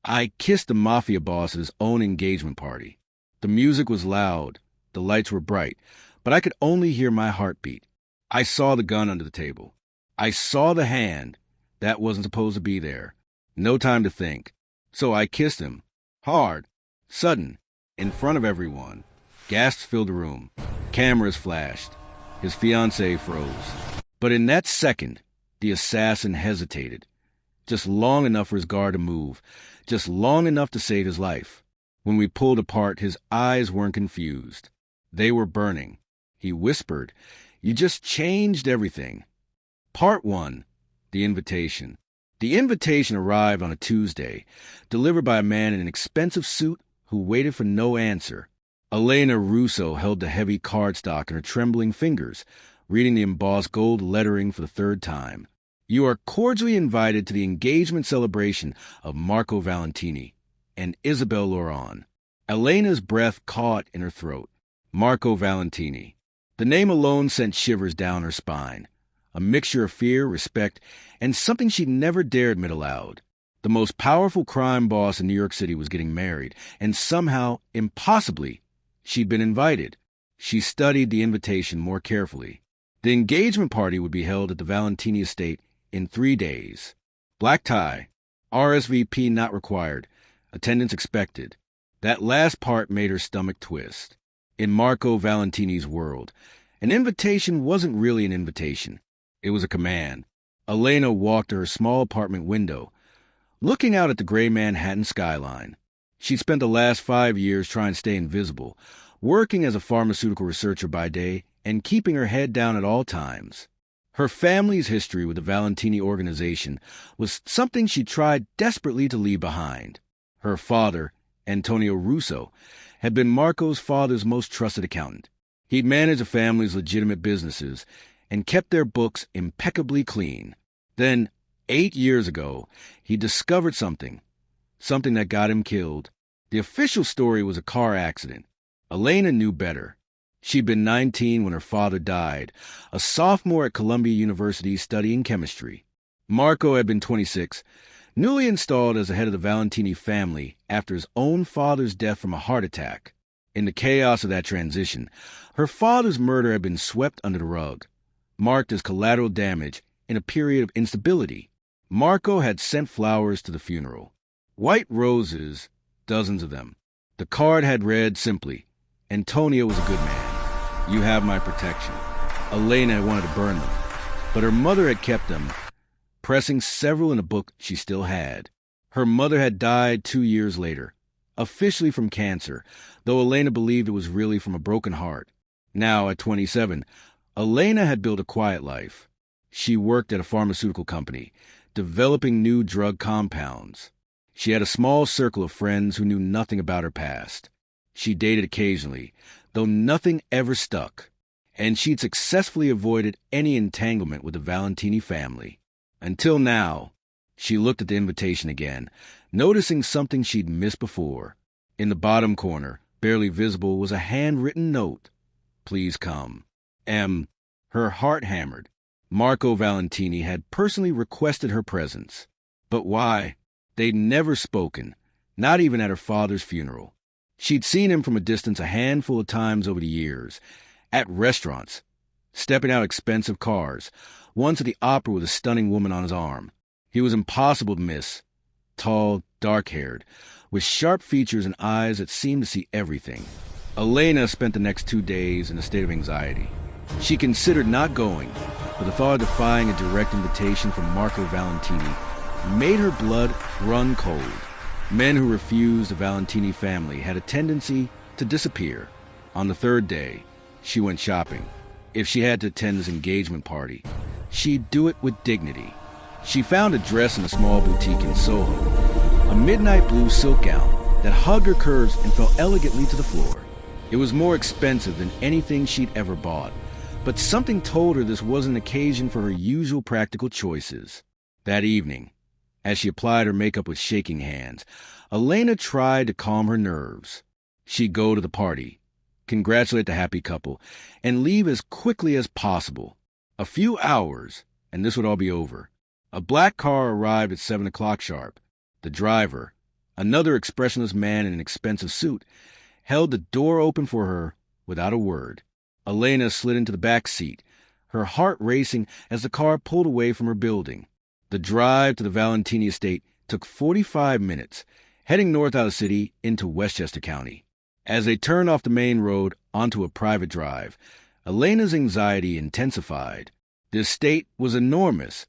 I kissed the Mafia boss at his own engagement party. The music was loud, the lights were bright, but I could only hear my heartbeat. I saw the gun under the table. I saw the hand that wasn't supposed to be there. No time to think. So I kissed him. Hard. Sudden. In front of everyone. Gasps filled the room. Cameras flashed. His fiancée froze. But in that second, the assassin hesitated. Just long enough for his guard to move. Just long enough to save his life. When we pulled apart, his eyes weren't confused. They were burning. He whispered, "You just changed everything." Part 1. The Invitation. The invitation arrived on a Tuesday, delivered by a man in an expensive suit who waited for no answer. Elena Russo held the heavy cardstock in her trembling fingers, reading the embossed gold lettering for the third time. "You are cordially invited to the engagement celebration of Marco Valentini and Isabel Lauron." Elena's breath caught in her throat. Marco Valentini. The name alone sent shivers down her spine. A mixture of fear, respect, and something she'd never dared admit aloud. The most powerful crime boss in New York City was getting married, and somehow, impossibly, she'd been invited. She studied the invitation more carefully. The engagement party would be held at the Valentini estate in 3 days. Black tie. RSVP not required. Attendance expected. That last part made her stomach twist. In Marco Valentini's world, an invitation wasn't really an invitation. It was a command. Elena walked to her small apartment window, looking out at the gray Manhattan skyline. She'd spent the last 5 years trying to stay invisible, working as a pharmaceutical researcher by day and keeping her head down at all times. Her family's history with the Valentini organization was something she tried desperately to leave behind. Her father, Antonio Russo, had been Marco's father's most trusted accountant. He'd managed the family's legitimate businesses and kept their books impeccably clean. Then, 8 years ago, he discovered something that got him killed. The official story was a car accident. Elena knew better. She'd been 19 when her father died, a sophomore at Columbia University studying chemistry. Marco had been 26, newly installed as the head of the Valentini family after his own father's death from a heart attack. In the chaos of that transition, her father's murder had been swept under the rug, marked as collateral damage in a period of instability. Marco had sent flowers to the funeral. White roses, dozens of them. The card had read simply, "Antonio was a good man. You have my protection." Elena had wanted to burn them, but her mother had kept them, pressing several in a book she still had. Her mother had died 2 years later, officially from cancer, though Elena believed it was really from a broken heart. Now, at 27, Elena had built a quiet life. She worked at a pharmaceutical company, developing new drug compounds. She had a small circle of friends who knew nothing about her past. She dated occasionally, though nothing ever stuck, and she'd successfully avoided any entanglement with the Valentini family. Until now, she looked at the invitation again, noticing something she'd missed before. In the bottom corner, barely visible, was a handwritten note. "Please come. M." Her heart hammered. Marco Valentini had personally requested her presence. But why? They'd never spoken, not even at her father's funeral. She'd seen him from a distance a handful of times over the years, at restaurants, stepping out expensive cars, once at the opera with a stunning woman on his arm. He was impossible to miss, tall, dark-haired, with sharp features and eyes that seemed to see everything. Elena spent the next 2 days in a state of anxiety. She considered not going, but the thought of defying a direct invitation from Marco Valentini made her blood run cold. Men who refused the Valentini family had a tendency to disappear. On the 3rd day, she went shopping. If she had to attend his engagement party, she'd do it with dignity. She found a dress in a small boutique in Soho, a midnight blue silk gown that hugged her curves and fell elegantly to the floor. It was more expensive than anything she'd ever bought, but something told her this wasn't an occasion for her usual practical choices. That evening, as she applied her makeup with shaking hands, Elena tried to calm her nerves. She'd go to the party, congratulate the happy couple, and leave as quickly as possible. A few hours, and this would all be over. A black car arrived at 7 o'clock sharp. The driver, Another expressionless man in an expensive suit held the door open for her without a word. Elena slid into the back seat, her heart racing as the car pulled away from her building. The drive to the Valentini estate took 45 minutes, heading north out of the city into Westchester County. As they turned off the main road onto a private drive, Elena's anxiety intensified. The estate was enormous,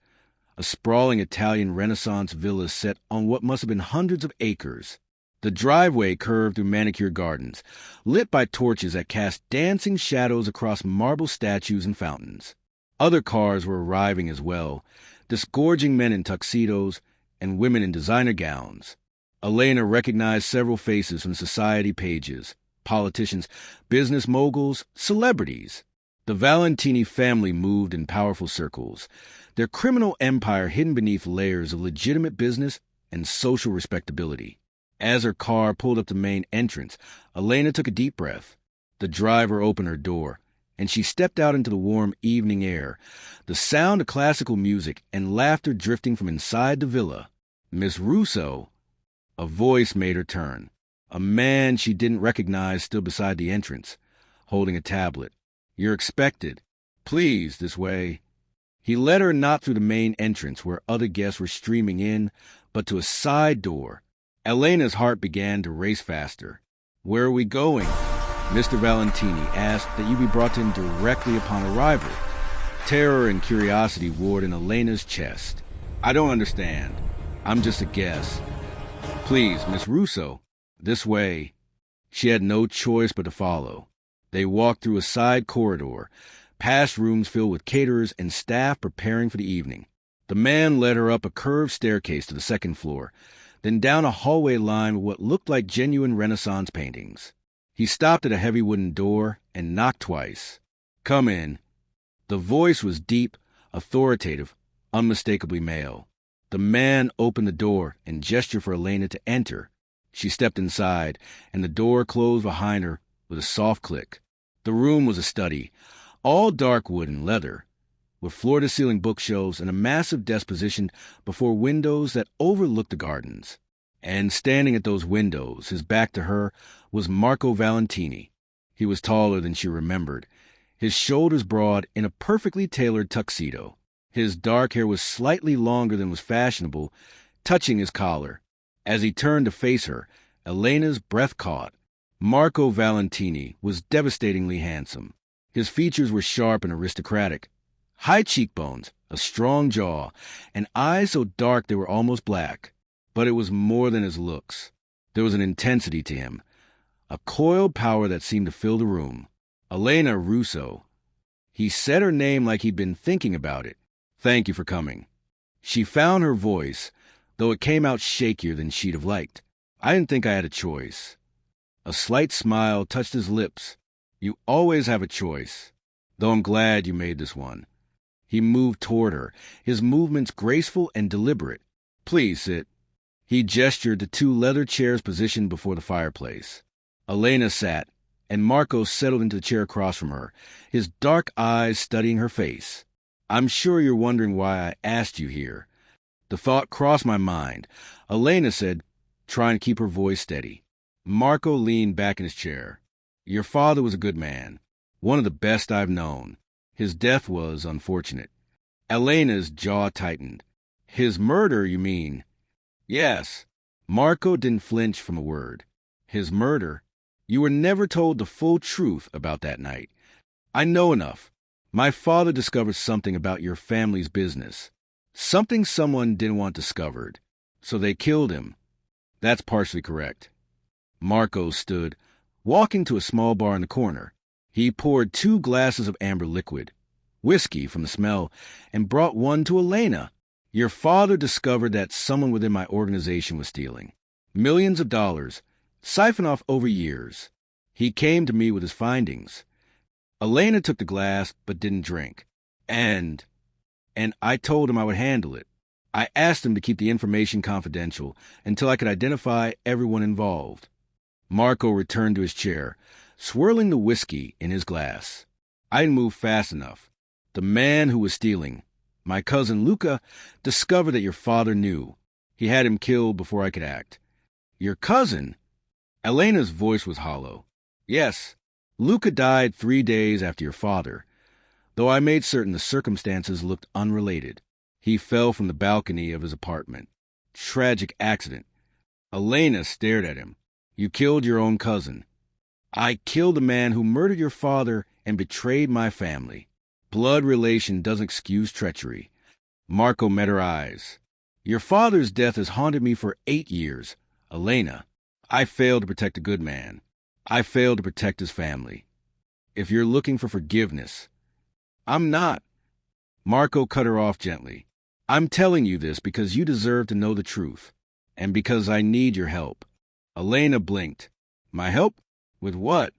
a sprawling Italian Renaissance villa set on what must have been hundreds of acres. The driveway curved through manicured gardens, lit by torches that cast dancing shadows across marble statues and fountains. Other cars were arriving as well, disgorging men in tuxedos and women in designer gowns. Elena recognized several faces from society pages: politicians, business moguls, celebrities. The Valentini family moved in powerful circles, their criminal empire hidden beneath layers of legitimate business and social respectability. As her car pulled up the main entrance, Elena took a deep breath. The driver opened her door, and she stepped out into the warm evening air, the sound of classical music and laughter drifting from inside the villa. Miss Russo. A voice made her turn. A man she didn't recognize stood beside the entrance, holding a tablet. "You're expected. Please, this way." He led her not through the main entrance where other guests were streaming in, but to a side door. Elena's heart began to race faster. "Where are we going?" Mr. Valentini asked that you be brought in directly upon arrival. Terror and curiosity warred in Elena's chest. "I don't understand. I'm just a guest." "Please, Miss Russo, this way." She had no choice but to follow. They walked through a side corridor, past rooms filled with caterers and staff preparing for the evening. The man led her up a curved staircase to the second floor, then down a hallway lined with what looked like genuine Renaissance paintings. He stopped at a heavy wooden door and knocked twice. "Come in." The voice was deep, authoritative, unmistakably male. The man opened the door and gestured for Elena to enter. She stepped inside, and the door closed behind her with a soft click. The room was a study, all dark wood and leather, with floor-to-ceiling bookshelves and a massive desk positioned before windows that overlooked the gardens. And standing at those windows, his back to her, was Marco Valentini. He was taller than she remembered, his shoulders broad in a perfectly tailored tuxedo. His dark hair was slightly longer than was fashionable, touching his collar. As he turned to face her, Elena's breath caught. Marco Valentini was devastatingly handsome. His features were sharp and aristocratic. High cheekbones, a strong jaw, and eyes so dark they were almost black. But it was more than his looks. There was an intensity to him, a coiled power that seemed to fill the room. "Elena Russo." He said her name like he'd been thinking about it. "Thank you for coming." She found her voice, though it came out shakier than she'd have liked. "I didn't think I had a choice." A slight smile touched his lips. "You always have a choice, though I'm glad you made this one." He moved toward her, his movements graceful and deliberate. "Please sit." He gestured to two leather chairs positioned before the fireplace. Elena sat, and Marco settled into the chair across from her, his dark eyes studying her face. "I'm sure you're wondering why I asked you here." "The thought crossed my mind," Elena said, trying to keep her voice steady. Marco leaned back in his chair. "Your father was a good man, one of the best I've known. His death was unfortunate." Elena's jaw tightened. "His murder, you mean?" "Yes." Marco didn't flinch from a word. "His murder? You were never told the full truth about that night." "I know enough. My father discovered something about your family's business. Something someone didn't want discovered. So they killed him." "That's partially correct." Marco stood, walking to a small bar in the corner. He poured 2 glasses of amber liquid, whiskey from the smell, and brought one to Elena. "Your father discovered that someone within my organization was stealing millions of dollars, siphoned off over years. He came to me with his findings." Elena took the glass but didn't drink. And I told him I would handle it. I asked him to keep the information confidential until I could identify everyone involved." Marco returned to his chair, swirling the whiskey in his glass. "I didn't move fast enough. The man who was stealing, my cousin Luca, discovered that your father knew. He had him killed before I could act. Your cousin? Elena's voice was hollow. Yes, Luca died 3 days after your father, though I made certain the circumstances looked unrelated. He fell from the balcony of his apartment. Tragic accident. Elena stared at him. You killed your own cousin. I killed a man who murdered your father and betrayed my family. Blood relation doesn't excuse treachery. Marco met her eyes. Your father's death has haunted me for 8 years. Elena, I failed to protect a good man. I failed to protect his family. If you're looking for forgiveness, I'm not. Marco cut her off gently. I'm telling you this because you deserve to know the truth, and because I need your help. Elena blinked. My help? With what?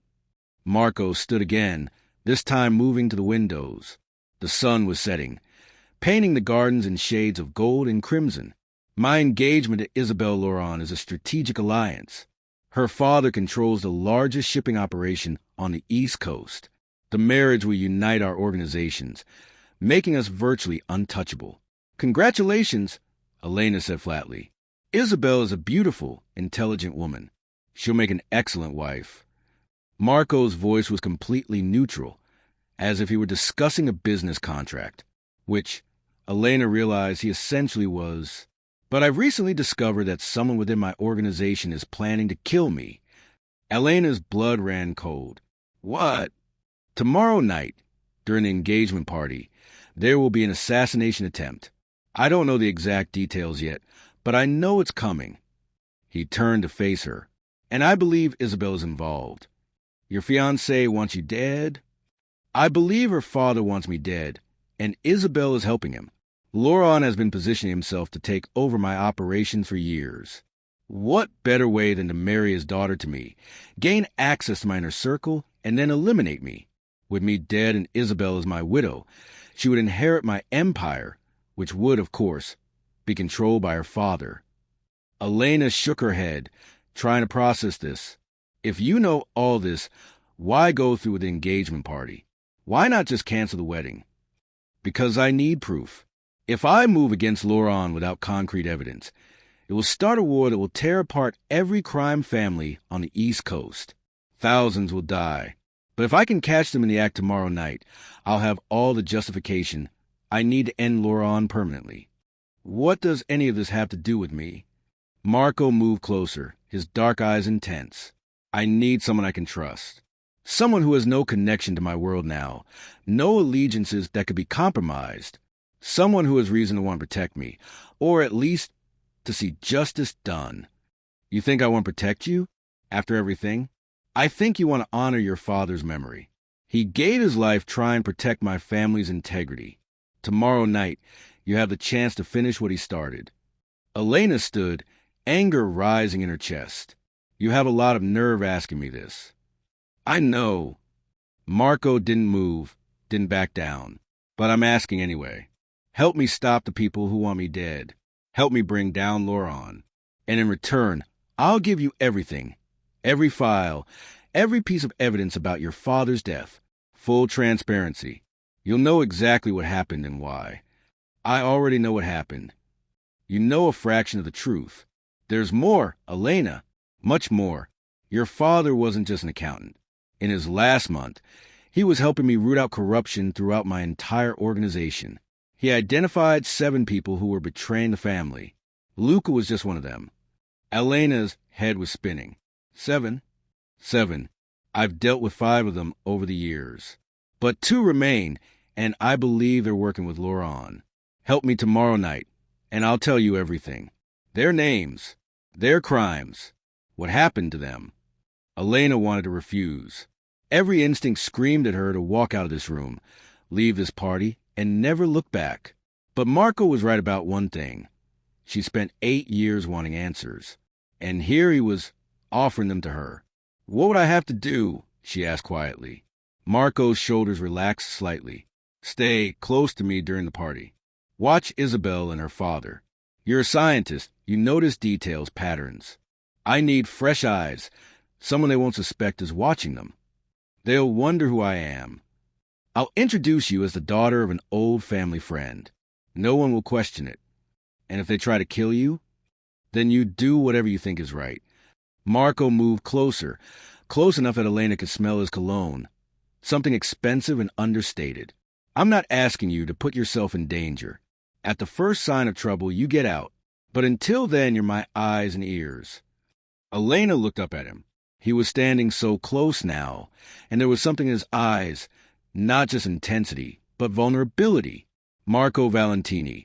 Marco stood again, this time moving to the windows. The sun was setting, painting the gardens in shades of gold and crimson. My engagement to Isabel Laurent is a strategic alliance. Her father controls the largest shipping operation on the East Coast. The marriage will unite our organizations, making us virtually untouchable. Congratulations, Elena said flatly. Isabel is a beautiful, intelligent woman. She'll make an excellent wife. Marco's voice was completely neutral, as if he were discussing a business contract, which Elena realized he essentially was. But I've recently discovered that someone within my organization is planning to kill me. Elena's blood ran cold. What? Tomorrow night, during the engagement party, there will be an assassination attempt. I don't know the exact details yet, but I know it's coming. He turned to face her. And I believe Isabel is involved. Your fiancé wants you dead? I believe her father wants me dead, and Isabel is helping him. Laurent has been positioning himself to take over my operation for years. What better way than to marry his daughter to me, gain access to my inner circle, and then eliminate me? With me dead and Isabel as my widow, she would inherit my empire, which would, of course, be controlled by her father. Elena shook her head, trying to process this. If you know all this, why go through with the engagement party? Why not just cancel the wedding? Because I need proof. If I move against Laurent without concrete evidence, it will start a war that will tear apart every crime family on the East Coast. Thousands will die. But if I can catch them in the act tomorrow night, I'll have all the justification I need to end Laurent permanently. What does any of this have to do with me? Marco moved closer, his dark eyes intense. I need someone I can trust. Someone who has no connection to my world now, no allegiances that could be compromised. Someone who has reason to want to protect me, or at least to see justice done. You think I want to protect you? After everything? I think you want to honor your father's memory. He gave his life trying to protect my family's integrity. Tomorrow night, you have the chance to finish what he started. Elena stood, anger rising in her chest. You have a lot of nerve asking me this. I know. Marco didn't move, didn't back down. But I'm asking anyway. Help me stop the people who want me dead. Help me bring down Laurent. And in return, I'll give you everything. Every file, every piece of evidence about your father's death. Full transparency. You'll know exactly what happened and why. I already know what happened. You know a fraction of the truth. There's more, Elena. Much more. Your father wasn't just an accountant. In his last month, he was helping me root out corruption throughout my entire organization. He identified 7 people who were betraying the family. Luca was just one of them. Elena's head was spinning. 7? 7. I've dealt with 5 of them over the years. But 2 remain, and I believe they're working with Laurent. Help me tomorrow night, and I'll tell you everything. Their names, their crimes, what happened to them. Elena wanted to refuse. Every instinct screamed at her to walk out of this room, leave this party, and never look back. But Marco was right about one thing. She spent 8 years wanting answers, and here he was offering them to her. What would I have to do? She asked quietly. Marco's shoulders relaxed slightly. Stay close to me during the party. Watch Isabel and her father. You're a scientist. You notice details, patterns. I need fresh eyes, someone they won't suspect is watching them. They'll wonder who I am. I'll introduce you as the daughter of an old family friend. No one will question it. And if they try to kill you, then you do whatever you think is right. Marco moved closer, close enough that Elena could smell his cologne. Something expensive and understated. I'm not asking you to put yourself in danger. At the first sign of trouble, you get out. But until then, you're my eyes and ears. Elena looked up at him. He was standing so close now, and there was something in his eyes, not just intensity, but vulnerability. Marco Valentini,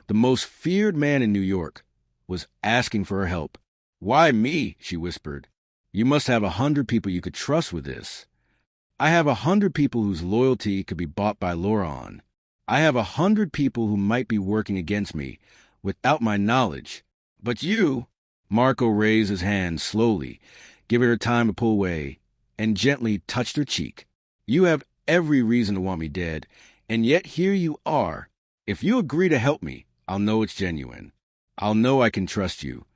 the most feared man in New York, was asking for her help. "Why me?" she whispered. "You must have 100 people you could trust with this." "I have 100 people whose loyalty could be bought by Laurent. I have 100 people who might be working against me without my knowledge. But you—" Marco raised his hand slowly, giving her time to pull away, and gently touched her cheek. "You have every reason to want me dead, and yet here you are. If you agree to help me, I'll know it's genuine. I'll know I can trust you."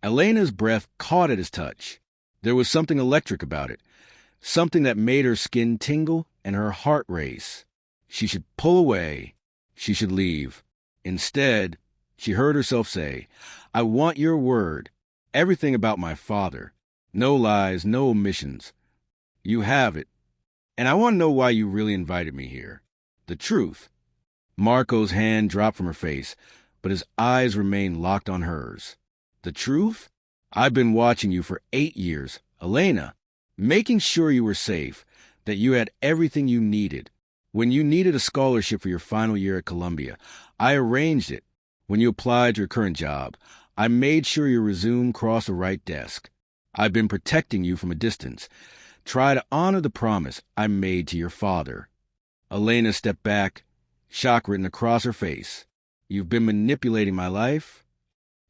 Elena's breath caught at his touch. There was something electric about it, something that made her skin tingle and her heart race. She should pull away. She should leave. Instead, she heard herself say, "I want your word. Everything about my father. No lies, no omissions. You have it. And I want to know why you really invited me here. The truth." Marco's hand dropped from her face, but his eyes remained locked on hers. "The truth? I've been watching you for 8 years, Elena, making sure you were safe, that you had everything you needed. When you needed a scholarship for your final year at Columbia, I arranged it. When you applied to your current job, I made sure your resume crossed the right desk. I've been protecting you from a distance. Try to honor the promise I made to your father." Elena stepped back, shock written across her face. "You've been manipulating my life?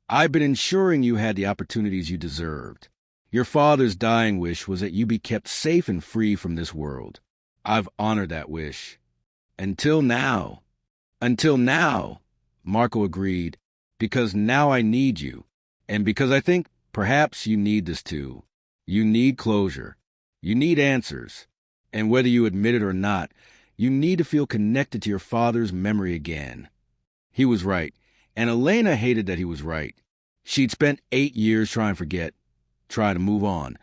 I've been ensuring you had the opportunities you deserved. Your father's dying wish was that you be kept safe and free from this world. I've honored that wish. Until now." "Until now," Marco agreed, "because now I need you. And because I think perhaps you need this too. You need closure. You need answers. And whether you admit it or not, you need to feel connected to your father's memory again." He was right, and Elena hated that he was right. She'd spent 8 years trying to forget, trying to move on.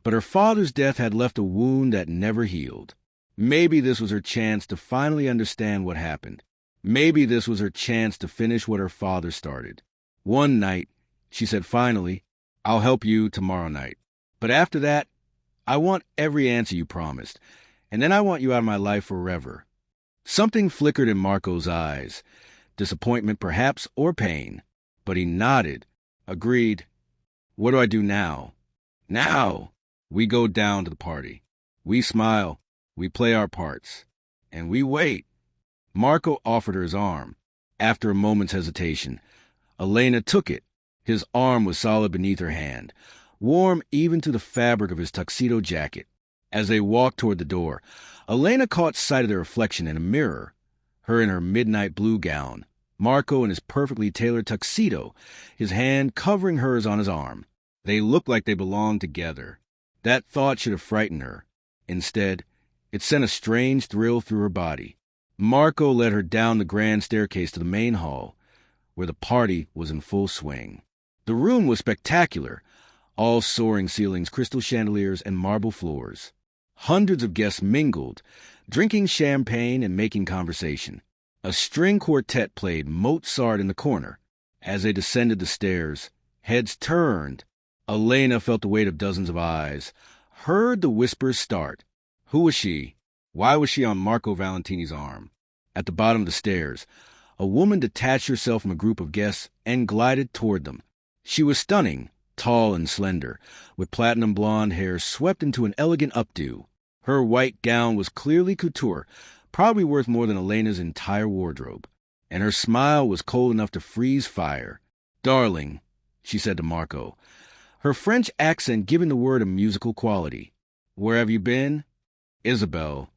But her father's death had left a wound that never healed. Maybe this was her chance to finally understand what happened. Maybe this was her chance to finish what her father started. One night, she said finally, "I'll help you tomorrow night. But after that, I want every answer you promised, and then I want you out of my life forever." Something flickered in Marco's eyes, disappointment perhaps, or pain, but he nodded, agreed. "What do I do now?" "Now, we go down to the party. We smile, we play our parts, and we wait." Marco offered her his arm. After a moment's hesitation, Elena took it. His arm was solid beneath her hand, warm even to the fabric of his tuxedo jacket. As they walked toward the door, Elena caught sight of their reflection in a mirror, her in her midnight blue gown, Marco in his perfectly tailored tuxedo, his hand covering hers on his arm. They looked like they belonged together. That thought should have frightened her. Instead, it sent a strange thrill through her body. Marco led her down the grand staircase to the main hall, where the party was in full swing. The room was spectacular, all soaring ceilings, crystal chandeliers, and marble floors. Hundreds of guests mingled, drinking champagne and making conversation. A string quartet played Mozart in the corner. As they descended the stairs, heads turned. Elena felt the weight of dozens of eyes, heard the whispers start. Who was she? Why was she on Marco Valentini's arm? At the bottom of the stairs, a woman detached herself from a group of guests and glided toward them. She was stunning, tall and slender, with platinum blonde hair swept into an elegant updo. Her white gown was clearly couture, probably worth more than Elena's entire wardrobe. And her smile was cold enough to freeze fire. "Darling," she said to Marco, her French accent giving the word a musical quality. "Where have you been?" "Isabel."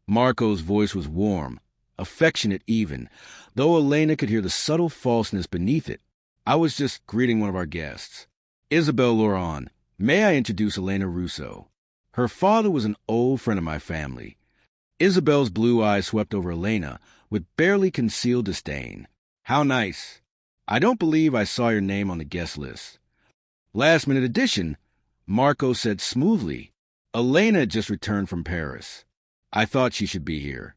Marco's voice was warm, affectionate even, though Elena could hear the subtle falseness beneath it. "I was just greeting one of our guests. Isabel Laurent. May I introduce Elena Russo? Her father was an old friend of my family." Isabel's blue eyes swept over Elena with barely concealed disdain. "How nice. I don't believe I saw your name on the guest list." "Last-minute addition. Marco said smoothly. Elena had just returned from Paris. I thought she should be here.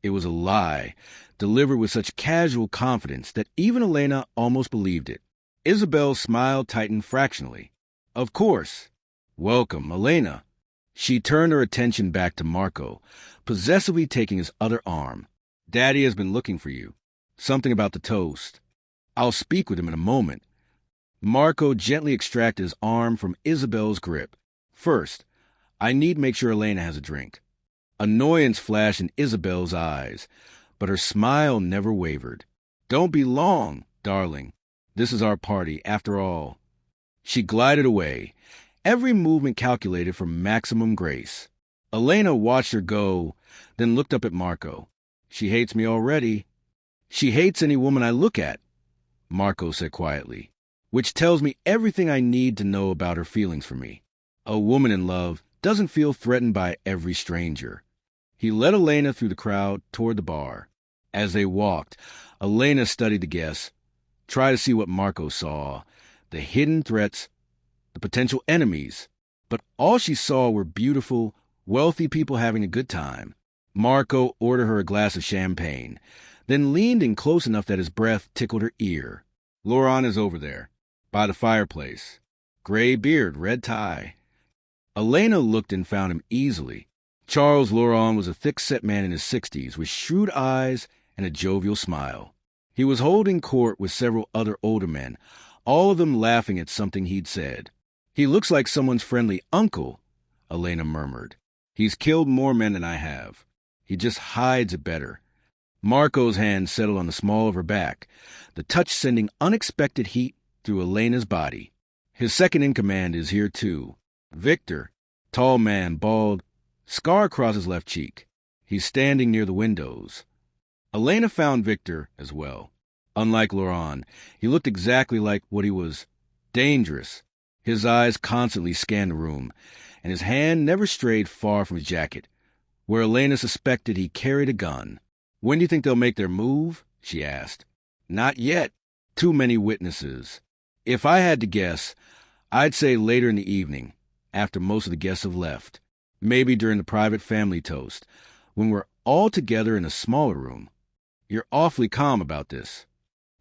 It was a lie, delivered with such casual confidence that even Elena almost believed it. Isabel's smile tightened fractionally. Of course. Welcome, Elena. She turned her attention back to Marco, possessively taking his other arm. Daddy has been looking for you. Something about the toast. I'll speak with him in a moment. Marco gently extracted his arm from Isabel's grip. First, I need to make sure Elena has a drink. Annoyance flashed in Isabel's eyes, but her smile never wavered. Don't be long, darling. This is our party, after all. She glided away, every movement calculated for maximum grace. Elena watched her go, then looked up at Marco. She hates me already. She hates any woman I look at, Marco said quietly, which tells me everything I need to know about her feelings for me. A woman in love doesn't feel threatened by every stranger. He led Elena through the crowd toward the bar. As they walked, Elena studied the guests, tried to see what Marco saw, the hidden threats, the potential enemies. But all she saw were beautiful, wealthy people having a good time. Marco ordered her a glass of champagne, then leaned in close enough that his breath tickled her ear. Laurent is over there, by the fireplace. Gray beard, red tie. Elena looked and found him easily. Charles Laurent was a thick-set man in his 60s with shrewd eyes and a jovial smile. He was holding court with several other older men, all of them laughing at something he'd said. He looks like someone's friendly uncle, Elena murmured. He's killed more men than I have. He just hides it better. Marco's hand settled on the small of her back, the touch sending unexpected heat through Elena's body. His second-in-command is here, too. Victor, tall man, bald, scar across his left cheek. He's standing near the windows. Elena found Victor as well. Unlike Laurent, he looked exactly like what he was. Dangerous. His eyes constantly scanned the room, and his hand never strayed far from his jacket, where Elena suspected he carried a gun. When do you think they'll make their move? She asked. Not yet. Too many witnesses. If I had to guess, I'd say later in the evening, after most of the guests have left. Maybe during the private family toast, when we're all together in a smaller room. You're awfully calm about this.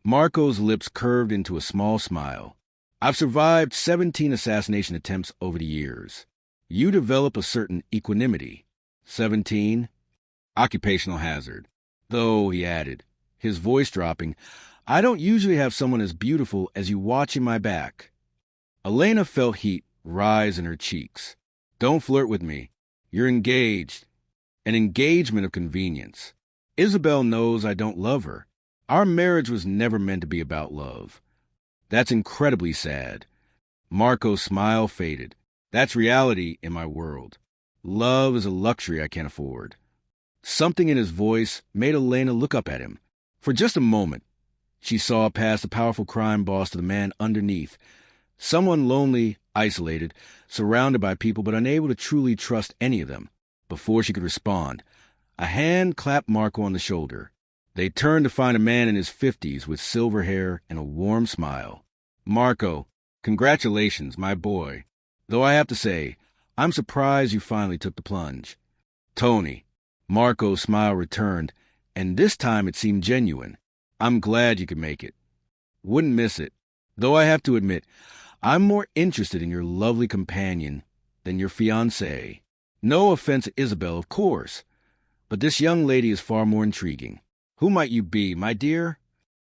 Marco's lips curved into a small smile. I've survived 17 assassination attempts over the years. You develop a certain equanimity. 17. Occupational hazard. Though, he added, his voice dropping, I don't usually have someone as beautiful as you watching my back. Elena felt heat rise in her cheeks. Don't flirt with me. You're engaged. An engagement of convenience. Isabel knows I don't love her. Our marriage was never meant to be about love. That's incredibly sad. Marco's smile faded. That's reality in my world. Love is a luxury I can't afford. Something in his voice made Elena look up at him. For just a moment, she saw past the powerful crime boss to the man underneath. Someone lonely, isolated, surrounded by people but unable to truly trust any of them. Before she could respond, a hand clapped Marco on the shoulder. They turned to find a man in his 50s with silver hair and a warm smile. Marco, congratulations, my boy. Though I have to say, I'm surprised you finally took the plunge. Tony. Marco's smile returned, and this time it seemed genuine. I'm glad you could make it. Wouldn't miss it. Though I have to admit, I'm more interested in your lovely companion than your fiancée. No offense to Isabel, of course, but this young lady is far more intriguing. Who might you be, my dear?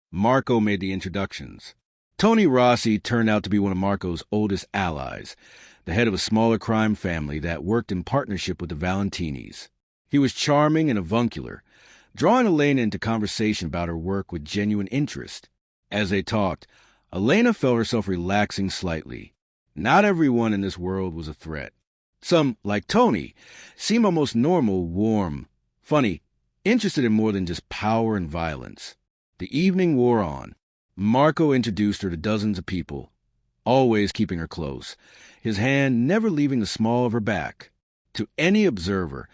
Marco made the introductions. Tony Rossi turned out to be one of Marco's oldest allies, the head of a smaller crime family that worked in partnership with the Valentinis. He was charming and avuncular, drawing Elena into conversation about her work with genuine interest. As they talked, Elena felt herself relaxing slightly. Not everyone in this world was a threat. Some, like Tony, seemed almost normal, warm, funny, interested in more than just power and violence. The evening wore on. Marco introduced her to dozens of people, always keeping her close, his hand never leaving the small of her back. To any observer,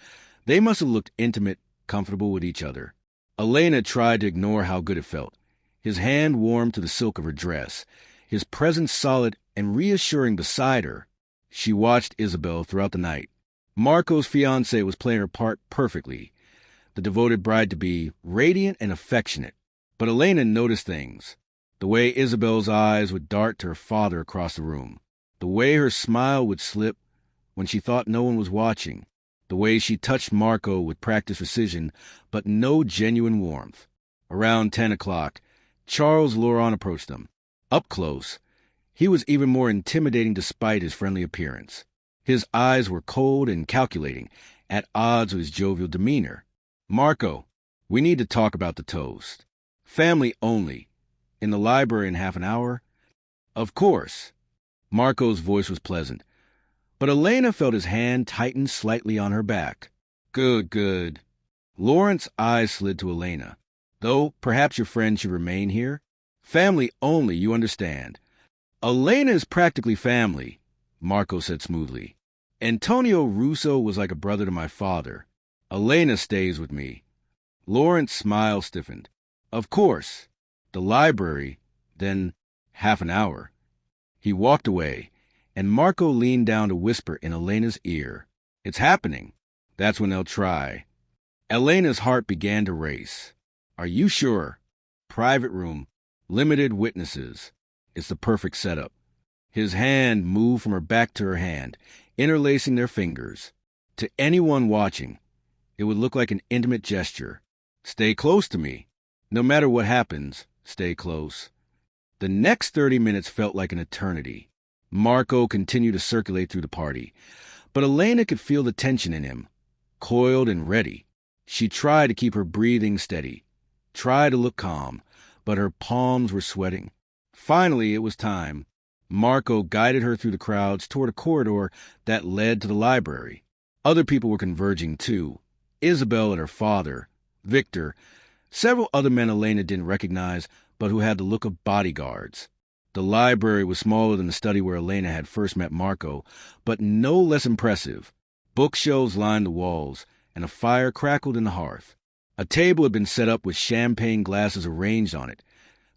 they must have looked intimate, comfortable with each other. Elena tried to ignore how good it felt. His hand warmed to the silk of her dress, his presence solid and reassuring beside her. She watched Isabel throughout the night. Marco's fiancée was playing her part perfectly, the devoted bride-to-be, radiant and affectionate. But Elena noticed things. The way Isabel's eyes would dart to her father across the room. The way her smile would slip when she thought no one was watching. The way she touched Marco with practiced precision, but no genuine warmth. Around 10 o'clock, Charles Laurent approached them. Up close, he was even more intimidating despite his friendly appearance. His eyes were cold and calculating, at odds with his jovial demeanor. "Marco, we need to talk about the toast. Family only. In the library in half an hour?" "Of course." Marco's voice was pleasant, but Elena felt his hand tighten slightly on her back. "Good, good." Laurent's eyes slid to Elena. "Though perhaps your friend should remain here? Family only, you understand." "Elena is practically family," Marco said smoothly. "Antonio Russo was like a brother to my father. Elena stays with me." Laurent's smile stiffened. "Of course. The library, then half an hour." He walked away, and Marco leaned down to whisper in Elena's ear. "It's happening. That's when they'll try." Elena's heart began to race. "Are you sure? Private room, limited witnesses. It's the perfect setup." His hand moved from her back to her hand, interlacing their fingers. To anyone watching, it would look like an intimate gesture. "Stay close to me. No matter what happens, stay close." The next 30 minutes felt like an eternity. Marco continued to circulate through the party, but Elena could feel the tension in him, coiled and ready. She tried to keep her breathing steady, tried to look calm, but her palms were sweating. Finally, it was time. Marco guided her through the crowds toward a corridor that led to the library. Other people were converging too. Isabel and her father, Victor, several other men Elena didn't recognize, but who had the look of bodyguards. The library was smaller than the study where Elena had first met Marco, but no less impressive. Bookshelves lined the walls, and a fire crackled in the hearth. A table had been set up with champagne glasses arranged on it,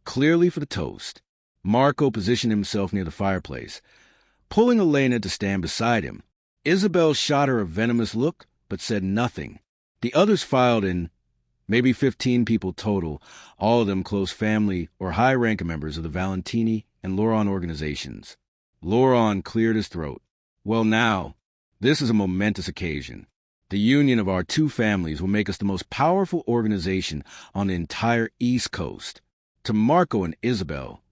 clearly for the toast. Marco positioned himself near the fireplace, pulling Elena to stand beside him. Isabel shot her a venomous look, but said nothing. The others filed in, maybe 15 people total, all of them close family or high-ranking members of the Valentini and Laurent organizations. Laurent cleared his throat. "Well now, this is a momentous occasion. The union of our two families will make us the most powerful organization on the entire East Coast." To Marco and Isabel,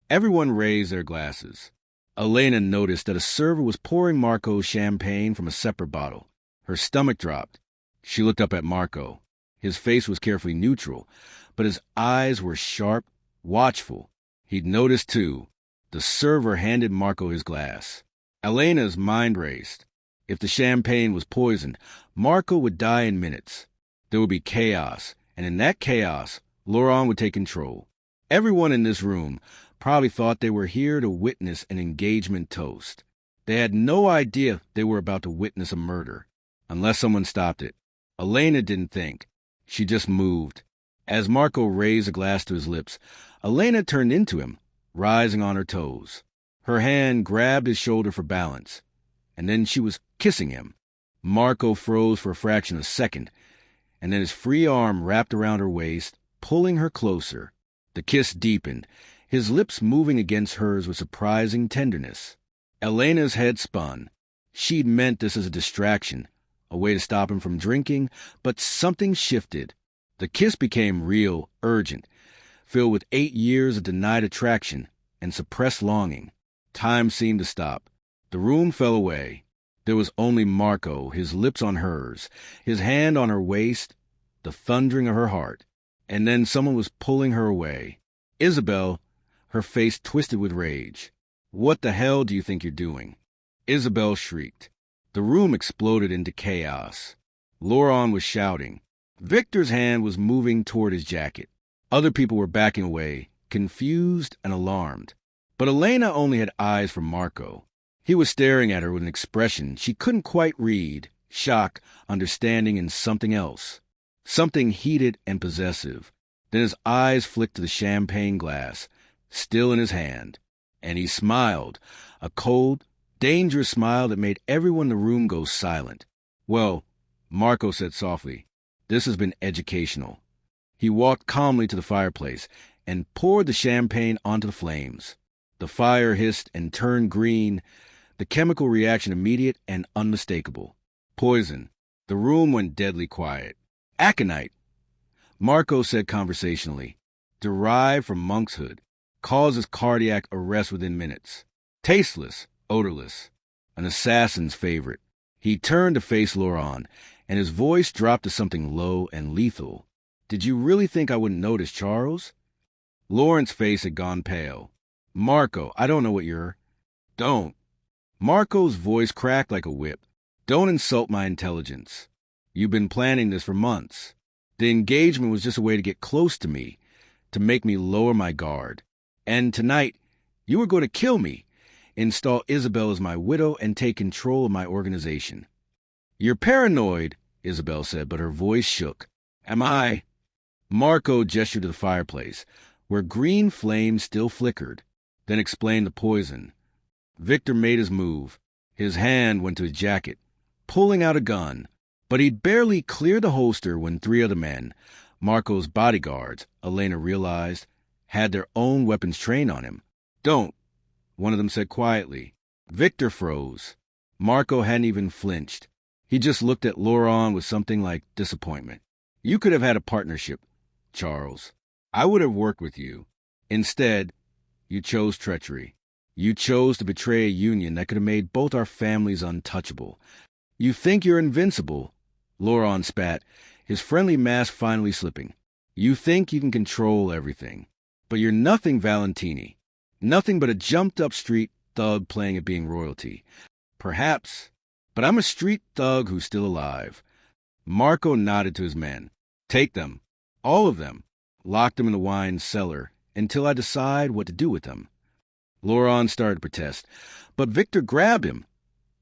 everyone raised their glasses. Elena noticed that a server was pouring Marco champagne from a separate bottle. Her stomach dropped. She looked up at Marco. His face was carefully neutral, but his eyes were sharp, watchful. He'd noticed, too. The server handed Marco his glass. Elena's mind raced. If the champagne was poisoned, Marco would die in minutes. There would be chaos, and in that chaos, Laurent would take control. Everyone in this room probably thought they were here to witness an engagement toast. They had no idea they were about to witness a murder, unless someone stopped it. Elena didn't think. She just moved. As Marco raised a glass to his lips, Elena turned into him, rising on her toes. Her hand grabbed his shoulder for balance, and then she was kissing him. Marco froze for a fraction of a second, and then his free arm wrapped around her waist, pulling her closer. The kiss deepened, his lips moving against hers with surprising tenderness. Elena's head spun. She'd meant this as a distraction, a way to stop him from drinking, but something shifted. The kiss became real, urgent, filled with 8 years of denied attraction and suppressed longing. Time seemed to stop. The room fell away. There was only Marco, his lips on hers, his hand on her waist, the thundering of her heart. And then someone was pulling her away. Isabel, her face twisted with rage. "What the hell do you think you're doing?" Isabel shrieked. The room exploded into chaos. Laurent was shouting. Victor's hand was moving toward his jacket. Other people were backing away, confused and alarmed. But Elena only had eyes for Marco. He was staring at her with an expression she couldn't quite read, shock, understanding, and something else. Something heated and possessive. Then his eyes flicked to the champagne glass, still in his hand, and he smiled, a cold, dangerous smile that made everyone in the room go silent. Well, Marco said softly, this has been educational. He walked calmly to the fireplace and poured the champagne onto the flames. The fire hissed and turned green, the chemical reaction immediate and unmistakable. Poison. The room went deadly quiet. Aconite, Marco said conversationally, derived from monkshood, causes cardiac arrest within minutes. Tasteless, odorless, an assassin's favorite. He turned to face Laurent, and his voice dropped to something low and lethal. Did you really think I wouldn't notice, Charles? Laurent's face had gone pale. Marco, I don't know what you're... Don't. Marco's voice cracked like a whip. Don't insult my intelligence. You've been planning this for months. The engagement was just a way to get close to me, to make me lower my guard. And tonight, you were going to kill me, install Isabel as my widow, and take control of my organization. You're paranoid, Isabel said, but her voice shook. Am I? Marco gestured to the fireplace, where green flames still flickered, then explained the poison. Victor made his move. His hand went to his jacket, pulling out a gun, but he'd barely cleared the holster when three other men, Marco's bodyguards, Elena realized, had their own weapons trained on him. Don't, one of them said quietly. Victor froze. Marco hadn't even flinched. He just looked at Laurent with something like disappointment. You could have had a partnership, Charles. I would have worked with you. Instead, you chose treachery. You chose to betray a union that could have made both our families untouchable. You think you're invincible, Laurent spat, his friendly mask finally slipping. You think you can control everything. But you're nothing Valentini. Nothing but a jumped-up street thug playing at being royalty. Perhaps, but I'm a street thug who's still alive. Marco nodded to his men. Take them. All of them. Lock them in the wine cellar until I decide what to do with them. Laurent started to protest, but Victor grabbed him,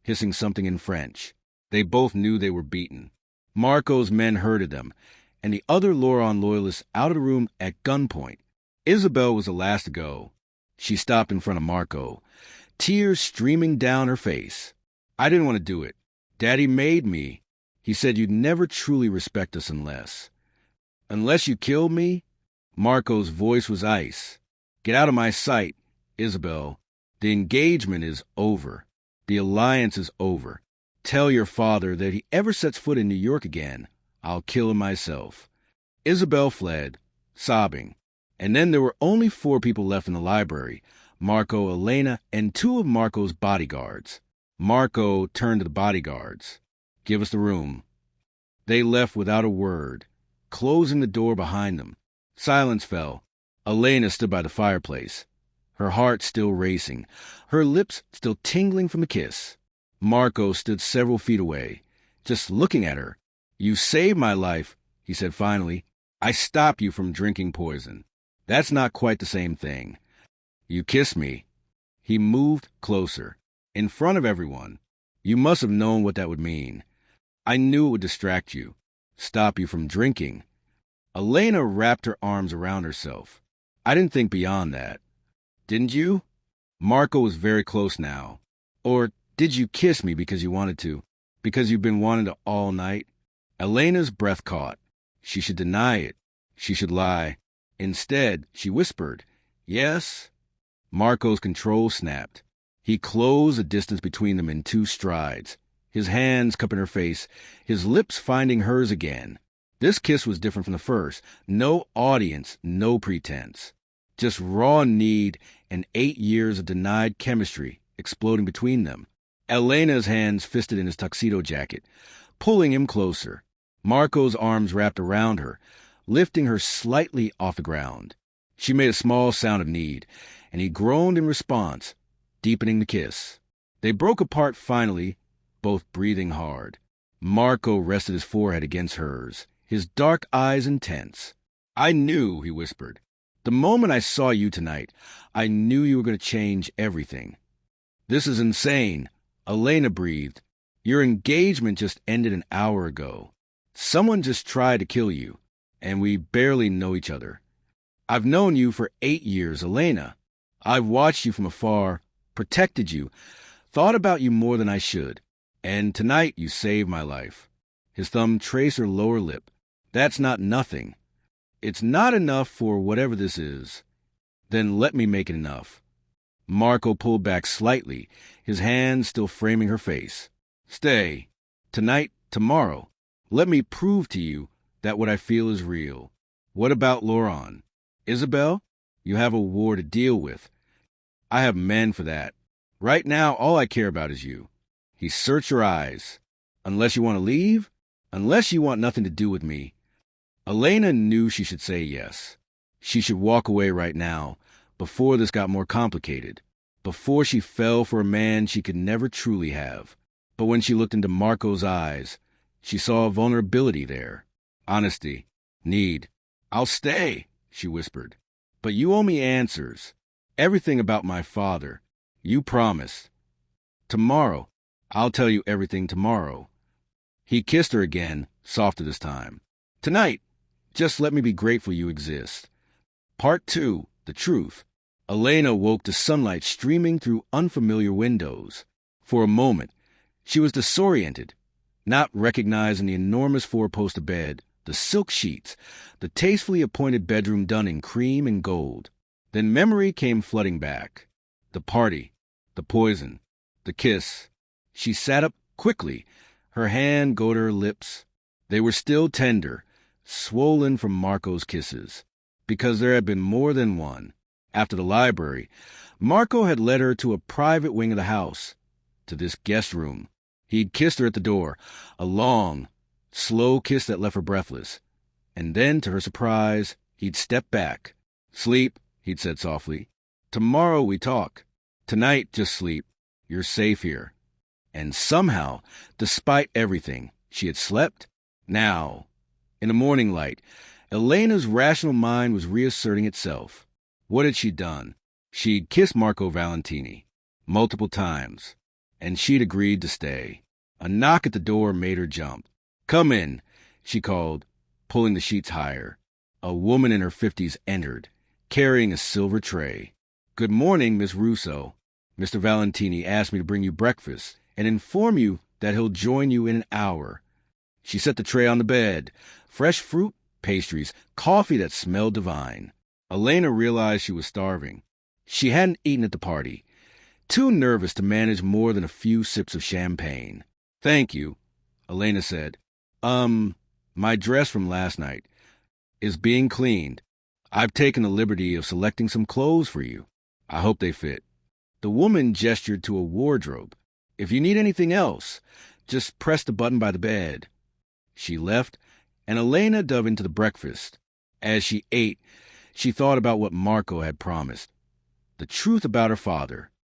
hissing something in French. They both knew they were beaten. Marco's men herded them, and the other Laurent loyalists out of the room at gunpoint. Isabel was the last to go. She stopped in front of Marco, tears streaming down her face. I didn't want to do it. Daddy made me. He said you'd never truly respect us unless... Unless you killed me? Marco's voice was ice. Get out of my sight, Isabel. The engagement is over. The alliance is over. Tell your father that if he ever sets foot in New York again, I'll kill him myself. Isabel fled, sobbing. And then there were only 4 people left in the library, Marco, Elena, and 2 of Marco's bodyguards. Marco turned to the bodyguards. Give us the room. They left without a word, closing the door behind them. Silence fell. Elena stood by the fireplace, her heart still racing, her lips still tingling from the kiss. Marco stood several feet away, just looking at her. You saved my life, he said finally. I stopped you from drinking poison. That's not quite the same thing. You kissed me. He moved closer, in front of everyone. You must have known what that would mean. I knew it would distract you, stop you from drinking. Elena wrapped her arms around herself. I didn't think beyond that. Didn't you? Marco was very close now. Or did you kiss me because you wanted to? Because you've been wanting to all night? Elena's breath caught. She should deny it. She should lie. Instead, she whispered, Yes? Marco's control snapped. He closed the distance between them in 2 strides, his hands cupping her face, his lips finding hers again. This kiss was different from the first. No audience, no pretense. Just raw need and 8 years of denied chemistry exploding between them. Elena's hands fisted in his tuxedo jacket, pulling him closer. Marco's arms wrapped around her, lifting her slightly off the ground. She made a small sound of need, and he groaned in response, deepening the kiss. They broke apart finally, both breathing hard. Marco rested his forehead against hers, his dark eyes intense. I knew, he whispered. The moment I saw you tonight, I knew you were going to change everything. This is insane, Elena breathed. Your engagement just ended an hour ago. Someone just tried to kill you, and we barely know each other. I've known you for 8 years, Elena. I've watched you from afar, protected you, Thought about you more than I should. And tonight you saved my life. His thumb traced her lower lip. That's not nothing. It's not enough for whatever this is. Then let me make it enough. Marco pulled back slightly, his hand still framing her face. Stay. Tonight, tomorrow. Let me prove to you that what I feel is real. What about Laurent? Isabel? You have a war to deal with. I have men for that. Right now, all I care about is you. He searched her eyes. Unless you want to leave? Unless you want nothing to do with me. Elena knew she should say yes. She should walk away right now, before this got more complicated, before she fell for a man she could never truly have. But when she looked into Marco's eyes, she saw a vulnerability there. Honesty. Need. I'll stay, she whispered. But you owe me answers. Everything about my father. You promised. Tomorrow. I'll tell you everything tomorrow. He kissed her again, softer this time. Tonight. Just let me be grateful you exist. Part 2. The truth. Elena woke to sunlight streaming through unfamiliar windows. For a moment, she was disoriented, not recognizing the enormous four-poster bed, the silk sheets, the tastefully appointed bedroom done in cream and gold. Then memory came flooding back. The party, the poison, the kiss. She sat up quickly, her hand go to her lips. They were still tender, swollen from Marco's kisses, because there had been more than one. After the library, Marco had led her to a private wing of the house, to this guest room. He'd kissed her at the door, a long, slow kiss that left her breathless. And then, to her surprise, he'd stepped back. Sleep, he'd said softly. Tomorrow we talk. Tonight, just sleep. You're safe here. And somehow, despite everything, she had slept. Now, in the morning light, Elena's rational mind was reasserting itself. What had she done? She'd kissed Marco Valentini multiple times, and she'd agreed to stay. A knock at the door made her jump. Come in, she called, pulling the sheets higher. A woman in her 50s entered, carrying a silver tray. Good morning, Miss Russo. Mr. Valentini asked me to bring you breakfast and inform you that he'll join you in an hour. She set the tray on the bed. Fresh fruit, pastries, coffee that smelled divine. Elena realized she was starving. She hadn't eaten at the party, too nervous to manage more than a few sips of champagne. Thank you, Elena said. My dress from last night is being cleaned. I've taken the liberty of selecting some clothes for you. I hope they fit. The woman gestured to a wardrobe. If you need anything else, just press the button by the bed. She left, and Elena dove into the breakfast. As she ate, she thought about what Marco had promised. The truth about her father.